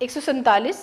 147।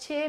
6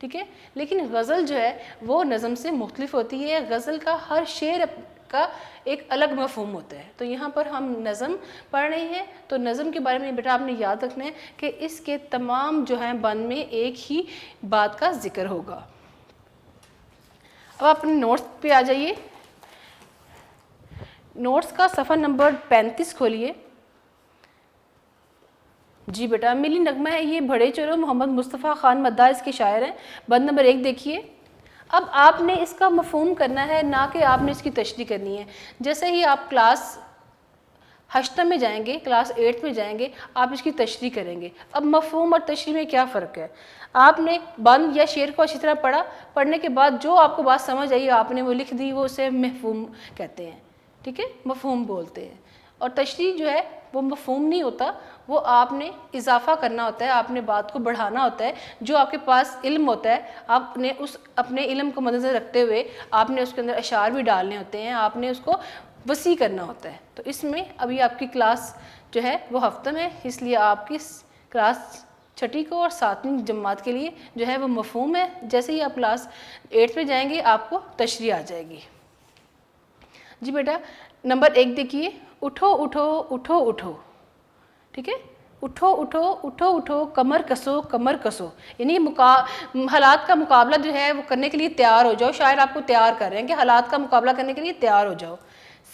ٹھیک ہے. لیکن غزل جو ہے وہ نظم سے مختلف ہوتی ہے. غزل کا ہر شعر کا ایک الگ مفہوم ہوتا ہے. تو یہاں پر ہم نظم پڑھ رہے ہیں تو نظم کے بارے میں بیٹا آپ نے یاد رکھنا ہے کہ اس کے تمام جو ہیں بند میں ایک ہی بات کا ذکر ہوگا. اب آپ اپنے نوٹس پہ آ جائیے. نوٹس کا صفحہ نمبر 35 کھولیے. جی بیٹا ملی نغمہ ہے یہ بڑھے چلو محمد مصطفیٰ خان مداح اس کے شاعر ہیں. بند نمبر 1 دیکھیے. اب آپ نے اس کا مفہوم کرنا ہے نہ کہ آپ نے اس کی تشریح کرنی ہے. جیسے ہی آپ کلاس 8 میں جائیں گے کلاس 8 میں جائیں گے آپ اس کی تشریح کریں گے. اب مفہوم اور تشریح میں کیا فرق ہے؟ آپ نے بند یا شعر کو اچھی طرح پڑھا, پڑھنے کے بعد جو آپ کو بات سمجھ آئی آپ نے وہ لکھ دی, وہ اسے مفہوم کہتے ہیں. ٹھیک ہے, مفہوم بولتے ہیں. اور تشریح جو ہے وہ مفہوم نہیں ہوتا, وہ آپ نے اضافہ کرنا ہوتا ہے, آپ نے بات کو بڑھانا ہوتا ہے. جو آپ کے پاس علم ہوتا ہے آپ نے اس اپنے علم کو مد نظر رکھتے ہوئے آپ نے اس کے اندر اشعار بھی ڈالنے ہوتے ہیں, آپ نے اس کو وسیع کرنا ہوتا ہے. تو اس میں ابھی آپ کی کلاس جو ہے وہ ہفتہ میں, اس لیے آپ کی کلاس 6 کو اور 7ویں جماعت کے لیے جو ہے وہ مفہوم ہے. جیسے ہی آپ کلاس 8 میں جائیں گے آپ کو تشریح آ جائے گی. جی بیٹا نمبر 1 دیکھیے. اٹھو اٹھو اٹھو اٹھو. ٹھیک ہے, اٹھو اٹھو اٹھو اٹھو کمر کسو کمر کسو, یعنی حالات کا مقابلہ جو ہے وہ کرنے کے لیے تیار ہو جاؤ. شاعر آپ کو تیار کر رہے ہیں کہ حالات کا مقابلہ کرنے کے لیے تیار ہو جاؤ.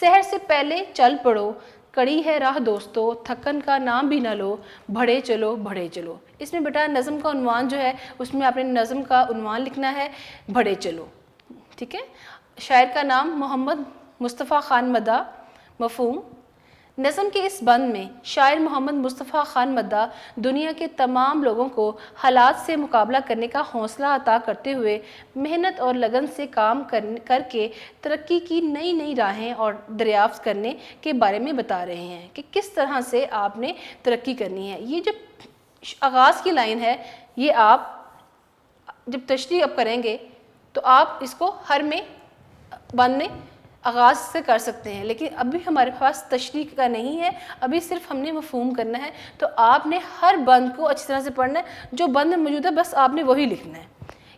سحر سے پہلے چل پڑو کڑی ہے راہ دوستو, تھکن کا نام بھی نہ لو, بڑھے چلو بڑھے چلو. اس میں بیٹا نظم کا عنوان جو ہے اس میں آپ نے نظم کا عنوان لکھنا ہے بڑھے چلو. ٹھیک ہے, شاعر کا نام محمد مصطفیٰ خان مداح. مفہوم نظم کے اس بند میں شاعر محمد مصطفیٰ خان مداح دنیا کے تمام لوگوں کو حالات سے مقابلہ کرنے کا حوصلہ عطا کرتے ہوئے محنت اور لگن سے کام کر کے ترقی کی نئی نئی راہیں اور دریافت کرنے کے بارے میں بتا رہے ہیں کہ کس طرح سے آپ نے ترقی کرنی ہے. یہ جو آغاز کی لائن ہے یہ آپ جب تشریح اب کریں گے تو آپ اس کو ہر میں بند میں آغاز سے کر سکتے ہیں, لیکن ابھی ہمارے پاس تشریح کا نہیں ہے, ابھی صرف ہم نے مفہوم کرنا ہے. تو آپ نے ہر بند کو اچھی طرح سے پڑھنا ہے, جو بند میں موجود ہے بس آپ نے وہی لکھنا ہے.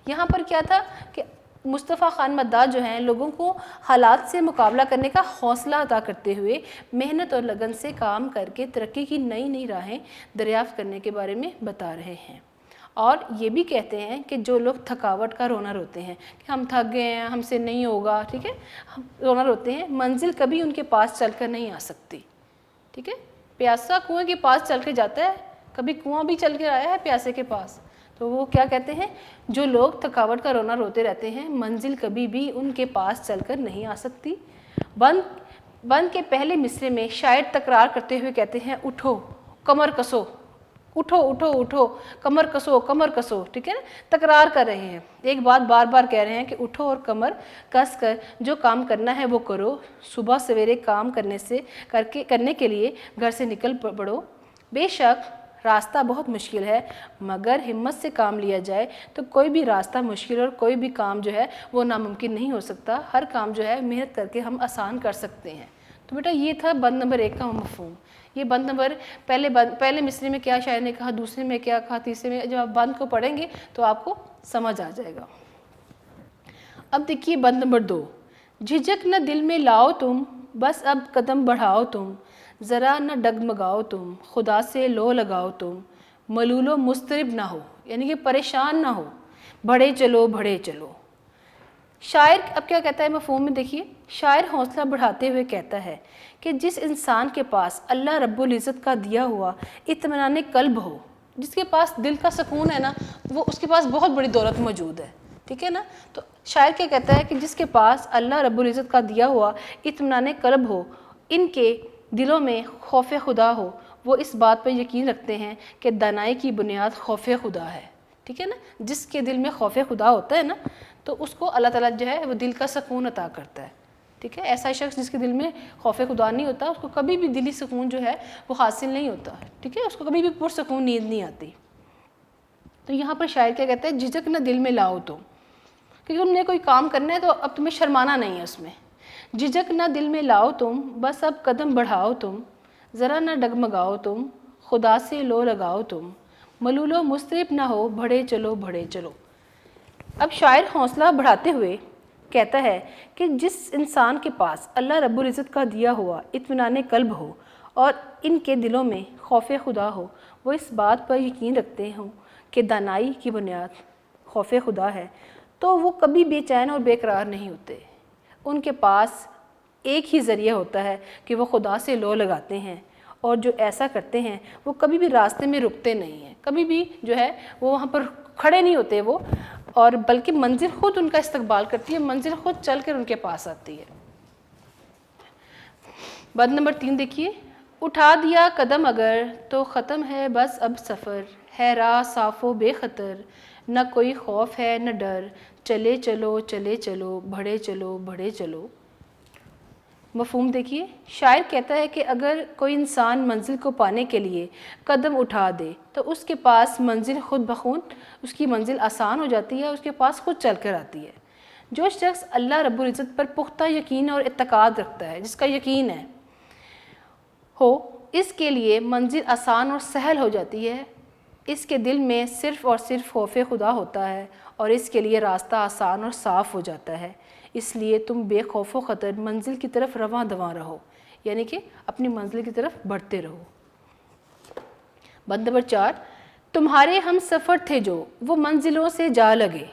یہاں پر کیا تھا کہ مصطفیٰ خان مداح جو ہیں لوگوں کو حالات سے مقابلہ کرنے کا حوصلہ عطا کرتے ہوئے محنت اور لگن سے کام کر کے ترقی کی نئی نئی راہیں دریافت کرنے کے بارے میں بتا رہے ہیں. اور یہ بھی کہتے ہیں کہ جو لوگ تھکاوٹ کا رونا روتے ہیں کہ ہم تھک گئے ہیں, ہم سے نہیں ہوگا, ٹھیک ہے, ہم رونا روتے ہیں, منزل کبھی ان کے پاس چل کر نہیں آ سکتی. ٹھیک ہے, پیاسا کنویں کے پاس چل کے جاتا ہے, کبھی کنواں بھی چل کے آیا ہے پیاسے کے پاس. تو وہ کیا کہتے ہیں, جو لوگ تھکاوٹ کا رونا روتے رہتے ہیں منزل کبھی بھی ان کے پاس چل کر نہیں آ سکتی. بند کے پہلے مصرے میں شاعر تکرار کرتے ہوئے کہتے ہیں اٹھو کمر کسو, اٹھو اٹھو اٹھو کمر کسو کمر کسو. ٹھیک ہے نا, تکرار کر رہے ہیں, ایک بات بار بار کہہ رہے ہیں کہ اٹھو اور کمر کس کر جو کام کرنا ہے وہ کرو. صبح سویرے کام کرنے کے لیے گھر سے نکل پڑو. بے شک راستہ بہت مشکل ہے مگر ہمت سے کام لیا جائے تو کوئی بھی راستہ مشکل اور کوئی بھی کام جو ہے وہ ناممکن نہیں ہو سکتا. ہر کام جو ہے محنت کر کے ہم آسان کر سکتے ہیں. تو بیٹا یہ تھا بند نمبر 1 کا مفہوم. یہ بند نمبر پہلے مصرے میں کیا شاعر نے کہا, دوسرے میں کیا کہا, تیسرے میں, جب آپ بند کو پڑھیں گے تو آپ کو سمجھ آ جائے گا. اب دیکھیے بند نمبر 2. جھجک نہ دل میں لاؤ تم بس اب قدم بڑھاؤ تم, ذرا نہ ڈگمگاؤ تم خدا سے لو لگاؤ تم, ملول و مضطرب نہ ہو, یعنی کہ پریشان نہ ہو, بڑھے چلو بڑھے چلو. شاعر اب کیا کہتا ہے مفہوم میں دیکھیے. شاعر حوصلہ بڑھاتے ہوئے کہتا ہے کہ جس انسان کے پاس اللہ رب العزت کا دیا ہوا اطمینان قلب ہو, جس کے پاس دل کا سکون ہے نا, وہ اس کے پاس بہت بڑی دولت موجود ہے. ٹھیک ہے نا. تو شاعر کیا کہتا ہے کہ جس کے پاس اللہ رب العزت کا دیا ہوا اطمینان قلب ہو, ان کے دلوں میں خوف خدا ہو, وہ اس بات پر یقین رکھتے ہیں کہ دانائی کی بنیاد خوف خدا ہے. ٹھیک ہے نا. جس کے دل میں خوف خدا ہوتا ہے نا تو اس کو اللہ تعالیٰ جو ہے وہ دل کا سکون عطا کرتا ہے. ٹھیک ہے, ایسا شخص جس کے دل میں خوف خدا نہیں ہوتا اس کو کبھی بھی دلی سکون جو ہے وہ حاصل نہیں ہوتا. ٹھیک ہے, اس کو کبھی بھی پرسکون نیند نہیں آتی. تو یہاں پر شاعر کیا کہتا ہے, جھجک نہ دل میں لاؤ تم, کیونکہ تم نے کوئی کام کرنا ہے تو اب تمہیں شرمانا نہیں ہے اس میں. جھجک نہ دل میں لاؤ تم بس اب قدم بڑھاؤ تم, ذرا نہ ڈگمگاؤ تم خدا سے لو لگاؤ تم, ملول و مضطرب نہ ہو, بڑھے چلو بڑھے چلو. اب شاعر حوصلہ بڑھاتے ہوئے کہتا ہے کہ جس انسان کے پاس اللہ رب العزت کا دیا ہوا اطمینان قلب ہو اور ان کے دلوں میں خوف خدا ہو، وہ اس بات پر یقین رکھتے ہوں کہ دانائی کی بنیاد خوف خدا ہے، تو وہ کبھی بے چین اور بے قرار نہیں ہوتے۔ ان کے پاس ایک ہی ذریعہ ہوتا ہے کہ وہ خدا سے لو لگاتے ہیں، اور جو ایسا کرتے ہیں وہ کبھی بھی راستے میں رکتے نہیں ہیں، کبھی بھی جو ہے وہ وہاں پر کھڑے نہیں ہوتے وہ، اور بلکہ منزل خود ان کا استقبال کرتی ہے، منزل خود چل کر ان کے پاس آتی ہے۔ بند نمبر 3 دیکھیے، اٹھا دیا قدم اگر تو ختم ہے بس اب سفر، ہے راہ صاف و بے خطر، نہ کوئی خوف ہے نہ ڈر، چلے چلو چلے چلو بڑھے چلو بڑھے چلو۔ مفہوم دیکھیے، شاعر کہتا ہے کہ اگر کوئی انسان منزل کو پانے کے لیے قدم اٹھا دے تو اس کے پاس منزل خود بخود اس کی منزل آسان ہو جاتی ہے، اس کے پاس خود چل کر آتی ہے۔ جو شخص اللہ رب العزت پر پختہ یقین اور اعتقاد رکھتا ہے، جس کا یقین ہے ہو، اس کے لیے منزل آسان اور سہل ہو جاتی ہے۔ اس کے دل میں صرف اور صرف خوف خدا ہوتا ہے اور اس کے لیے راستہ آسان اور صاف ہو جاتا ہے۔ اس لیے تم بے خوف و خطر منزل کی طرف رواں دواں رہو، یعنی کہ اپنی منزل کی طرف بڑھتے رہو۔ بند نمبر 4، تمہارے ہم سفر تھے جو وہ منزلوں سے جا لگے،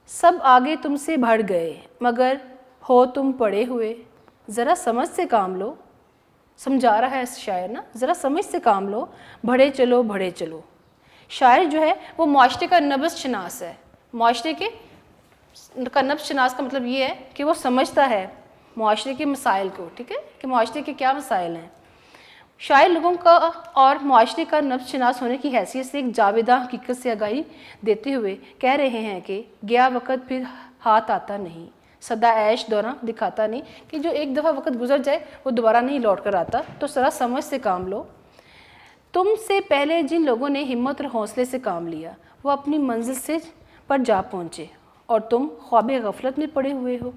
سب آگے تم سے بڑھ گئے مگر ہو تم پڑے ہوئے، ذرا سمجھ سے کام لو۔ سمجھا رہا ہے شاعر نا، ذرا سمجھ سے کام لو، بڑھے چلو بڑھے چلو۔ شاعر جو ہے وہ معاشرے کا نبض شناس ہے۔ معاشرے کا نبض شناس کا مطلب یہ ہے کہ وہ سمجھتا ہے معاشرے کے مسائل کو، ٹھیک ہے، کہ معاشرے کے کیا مسائل ہیں۔ شاعر لوگوں کا اور معاشرے کا نبض شناس ہونے کی حیثیت سے ایک جاویدہ حقیقت سے آگاہی دیتے ہوئے کہہ رہے ہیں کہ گیا وقت پھر ہاتھ آتا نہیں، سدا عیش دورہ دکھاتا نہیں، کہ جو ایک دفعہ وقت گزر جائے وہ دوبارہ نہیں لوٹ کر آتا، تو ذرا سمجھ سے کام لو۔ تم سے پہلے جن لوگوں نے ہمت اور حوصلے سے کام لیا وہ اپنی منزل پر جا پہنچے اور تم خواب غفلت میں پڑے ہوئے ہو۔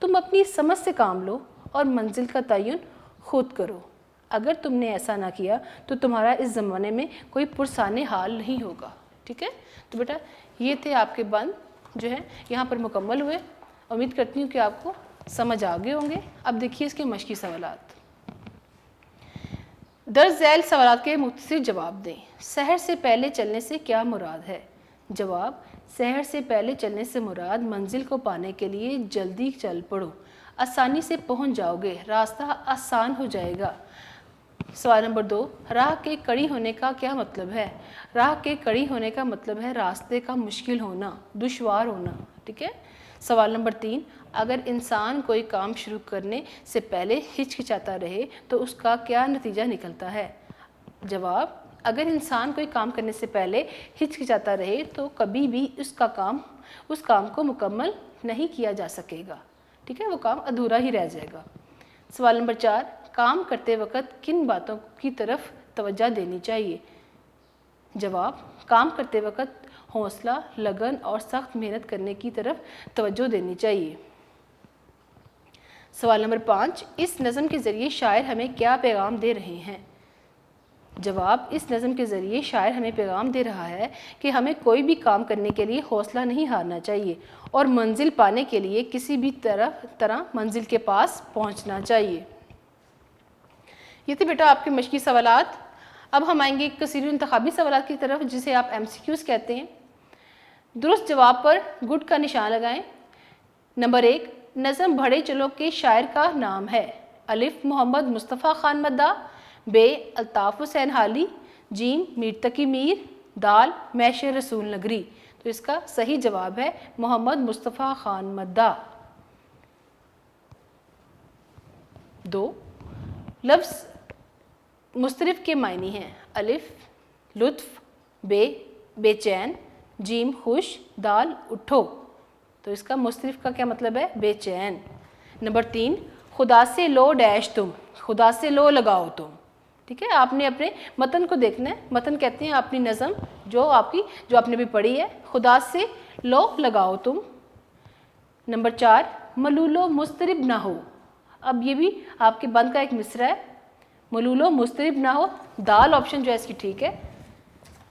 تم اپنی سمجھ سے کام لو اور منزل کا تعین خود کرو۔ اگر تم نے ایسا نہ کیا تو تمہارا اس زمانے میں کوئی پرسانے حال نہیں ہوگا، ٹھیک ہے۔ تو بیٹا یہ تھے آپ کے بند جو ہے یہاں پر مکمل ہوئے، امید کرتی ہوں کہ آپ کو سمجھ آ گئے ہوں گے۔ اب دیکھیے اس کے مشقی سوالات۔ درج ذیل سوالات کے مختصر جواب دیں۔ سحر سے پہلے چلنے سے کیا مراد ہے؟ جواب، سحر سے پہلے چلنے سے مراد منزل کو پانے کے لیے جلدی چل پڑو، آسانی سے پہنچ جاؤ گے، راستہ آسان ہو جائے گا۔ سوال نمبر 2، راہ کے کڑی ہونے کا کیا مطلب ہے؟ راہ کے کڑی ہونے کا مطلب ہے راستے کا مشکل ہونا، دشوار ہونا، ٹھیک ہے۔ سوال نمبر 3، اگر انسان کوئی کام شروع کرنے سے پہلے ہچکچاتا رہے تو اس کا کیا نتیجہ نکلتا ہے؟ جواب، اگر انسان کوئی کام کرنے سے پہلے ہچکچاتا رہے تو کبھی بھی اس کام کو مکمل نہیں کیا جا سکے گا، ٹھیک ہے، وہ کام ادھورا ہی رہ جائے گا۔ سوال نمبر 4، کام کرتے وقت کن باتوں کی طرف توجہ دینی چاہیے؟ جواب، کام کرتے وقت حوصلہ، لگن اور سخت محنت کرنے کی طرف توجہ دینی چاہیے۔ سوال نمبر 5، اس نظم کے ذریعے شاعر ہمیں کیا پیغام دے رہے ہیں؟ جواب، اس نظم کے ذریعے شاعر ہمیں پیغام دے رہا ہے کہ ہمیں کوئی بھی کام کرنے کے لیے حوصلہ نہیں ہارنا چاہیے اور منزل پانے کے لیے کسی بھی طرح منزل کے پاس پہنچنا چاہیے۔ یہ تھے بیٹا آپ کے مشقی سوالات۔ اب ہم آئیں گے کثیر انتخابی سوالات کی طرف، جسے آپ MCQs کہتے ہیں۔ درست جواب پر گڈ کا نشان لگائیں۔ نمبر 1، نظم بڑھے چلو کے شاعر کا نام ہے؟ الف، محمد مصطفیٰ خان مداح، ب، الطاف حسین حالی، جیم، میر تقی میر، دال، محشر رسول نگری۔ تو اس کا صحیح جواب ہے محمد مصطفیٰ خان مداح۔ 2، لفظ مضطرب کے معنی ہیں؟ الف، لطف، ب، بے چین، جیم، خوش، دال، اٹھو۔ تو اس کا مضطرب کا کیا مطلب ہے؟ بے چین۔ نمبر 3، خدا سے لو ڈیش تم، خدا سے لو لگاؤ تم، ٹھیک ہے۔ آپ نے اپنے متن کو دیکھنا ہے، متن کہتے ہیں اپنی نظم جو آپ نے بھی پڑھی ہے، خدا سے لو لگاؤ تم۔ نمبر 4، ملول و مضطرب نہ ہو۔ اب یہ بھی آپ کے بند کا ایک مصرع ہے، ملول و مضطرب نہ ہو، دال آپشن جو ہے اس کی ٹھیک ہے۔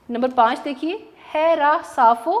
نمبر 5 دیکھیے، ہے راہ صاف و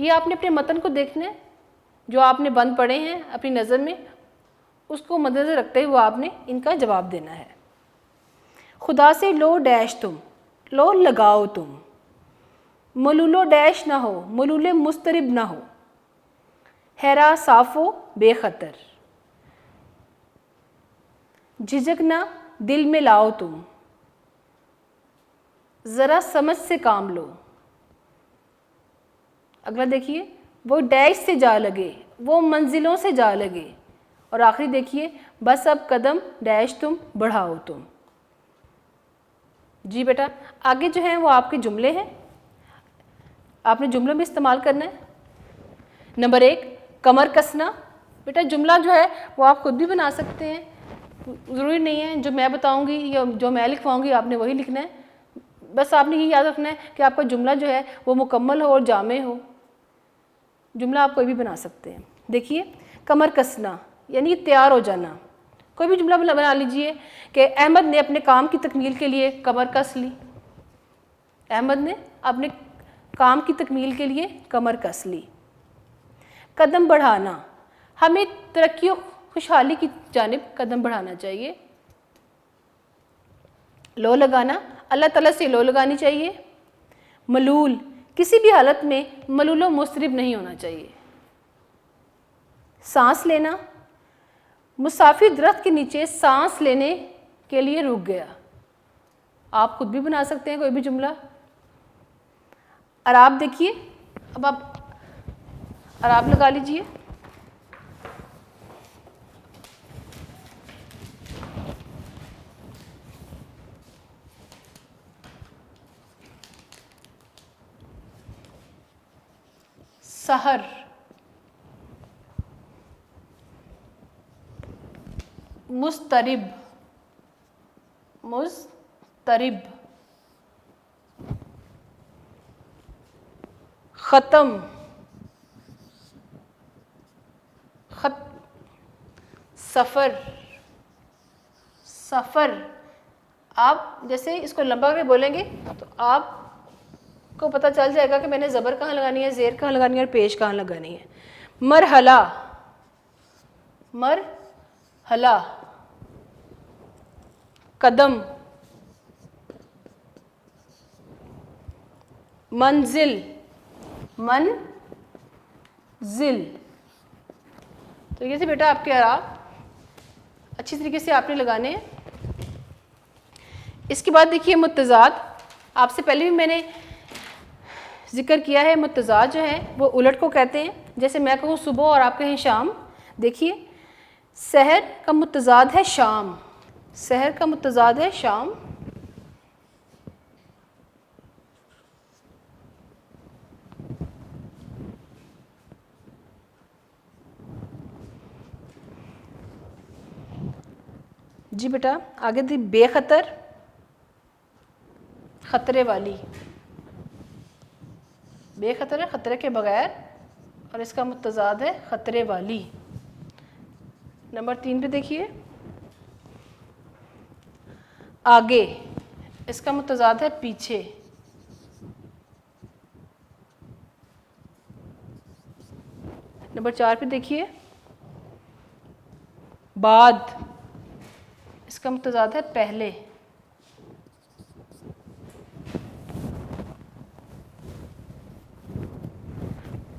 یہ آپ نے اپنے متن کو دیکھنا ہے، جو آپ نے بند پڑھے ہیں اپنی نظر میں، اس کو مد نظر رکھتے ہوئے آپ نے ان کا جواب دینا ہے۔ خدا سے لو ڈیش تم، لو لگاؤ تم، ملولو ڈیش نہ ہو، ملول مسترب نہ ہو، حیرا صاف و بے خطر، جھجک نہ دل میں لاؤ تم، ذرا سمجھ سے کام لو۔ اگلا دیکھیے، وہ ڈیش سے جا لگے، وہ منزلوں سے جا لگے، اور آخری دیکھیے، بس اب قدم ڈیش تم بڑھاؤ تم۔ جی بیٹا آگے جو ہیں وہ آپ کے جملے ہیں، آپ نے جملوں میں استعمال کرنا ہے۔ نمبر 1 کمر کسنا۔ بیٹا جملہ جو ہے وہ آپ خود بھی بنا سکتے ہیں، ضروری نہیں ہے جو میں بتاؤں گی یا جو میں لکھواؤں گی آپ نے وہی لکھنا ہے، بس آپ نے یہ یاد رکھنا ہے کہ آپ کا جملہ جو ہے وہ مکمل ہو اور جامع ہو۔ جملہ آپ کوئی بھی بنا سکتے ہیں۔ دیکھیے کمر کسنا یعنی تیار ہو جانا، کوئی بھی جملہ بنا لیجئے کہ احمد نے اپنے کام کی تکمیل کے لیے کمر کس لی، احمد نے اپنے کام کی تکمیل کے لیے کمر کس لی۔ قدم بڑھانا، ہمیں ترقی و خوشحالی کی جانب قدم بڑھانا چاہیے۔ لو لگانا، اللہ تعالیٰ سے لو لگانی چاہیے۔ ملول، کسی بھی حالت میں ملول و مسترب نہیں ہونا چاہیے۔ سانس لینا، مسافر درخت کے نیچے سانس لینے کے لیے رک گیا، آپ خود بھی بنا سکتے ہیں کوئی بھی جملہ۔ عراب دیکھیے، اب آپ عراب لگا لیجئے۔ سحر، مسترب، مسترب، ختم، سفر، سفر۔ آپ جیسے اس کو لمبا کر کے بولیں گے تو آپ کو پتہ چل جائے گا کہ میں نے زبر کہاں لگانی ہے، زیر کہاں لگانی ہے اور پیش کہاں لگانی ہے۔ مرحلہ، مرحلہ، قدم، منزل، منزل۔ تو یہ تھے بیٹا آپ کے اعراب، اچھی طریقے سے آپ نے لگانے ہیں۔ اس کے بعد دیکھیے متضاد، آپ سے پہلے بھی میں نے ذکر کیا ہے، متضاد جو ہے وہ الٹ کو کہتے ہیں، جیسے میں کہوں صبح اور آپ کہیں شام۔ دیکھیے سحر کا متضاد ہے شام، سحر کا متضاد ہے شام۔ جی بیٹا آگے دی بے خطر، خطرے والی، بے خطر ہے خطرے کے بغیر، اور اس کا متضاد ہے خطرے والی۔ نمبر 3 پہ دیکھیے آگے، اس کا متضاد ہے پیچھے۔ نمبر 4 پہ دیکھیے بعد، اس کا متضاد ہے پہلے۔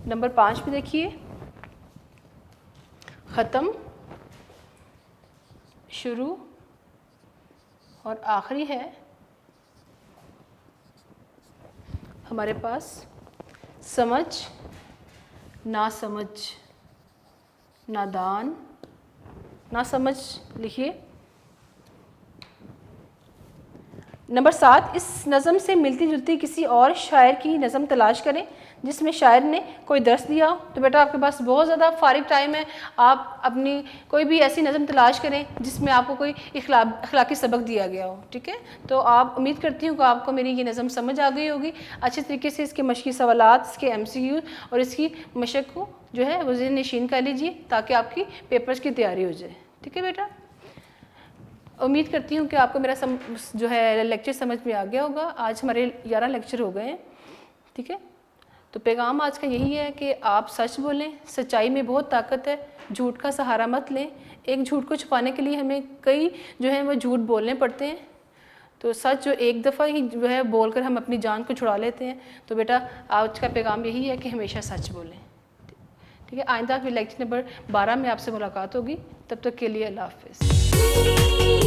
نمبر 5 پہ دیکھیے ختم، شروع، اور آخری ہے ہمارے پاس سمجھ، ناسمجھ، نادان، ناسمجھ لکھیے۔ نمبر 7 اس نظم سے ملتی جلتی کسی اور شاعر کی نظم تلاش کریں جس میں شاعر نے کوئی درس دیا ہو۔ تو بیٹا آپ کے پاس بہت زیادہ فارغ ٹائم ہے، آپ اپنی کوئی بھی ایسی نظم تلاش کریں جس میں آپ کو کوئی اخلاقی سبق دیا گیا ہو، ٹھیک ہے؟ تو آپ امید کرتی ہوں کہ آپ کو میری یہ نظم سمجھ آ گئی ہوگی۔ اچھے طریقے سے اس کے مشقی سوالات، اس کے MCQ اور اس کی مشق کو جو ہے وہ ذہن نشین کر لیجیے تاکہ آپ کی پیپرز کی تیاری ہو جائے، ٹھیک ہے بیٹا؟ امید کرتی ہوں کہ آپ کو میرا جو ہے لیکچر سمجھ میں آ گیا ہوگا۔ آج ہمارے 11 لیکچر ہو گئے ہیں، ٹھیک ہے؟ تو پیغام آج کا یہی ہے کہ آپ سچ بولیں, سچائی میں بہت طاقت ہے, جھوٹ کا سہارا مت لیں. ایک جھوٹ کو چھپانے کے لیے ہمیں کئی جو ہیں وہ جھوٹ بولنے پڑتے ہیں, تو سچ جو ایک دفعہ ہی جو ہے بول کر ہم اپنی جان کو چھڑا لیتے ہیں. تو بیٹا آج کا پیغام یہی ہے کہ ہمیشہ سچ بولیں. ٹھیک ہے, آئندہ بھی لیکچر نمبر 12 میں آپ سے ملاقات ہوگی. تب تک کے لیے اللہ حافظ.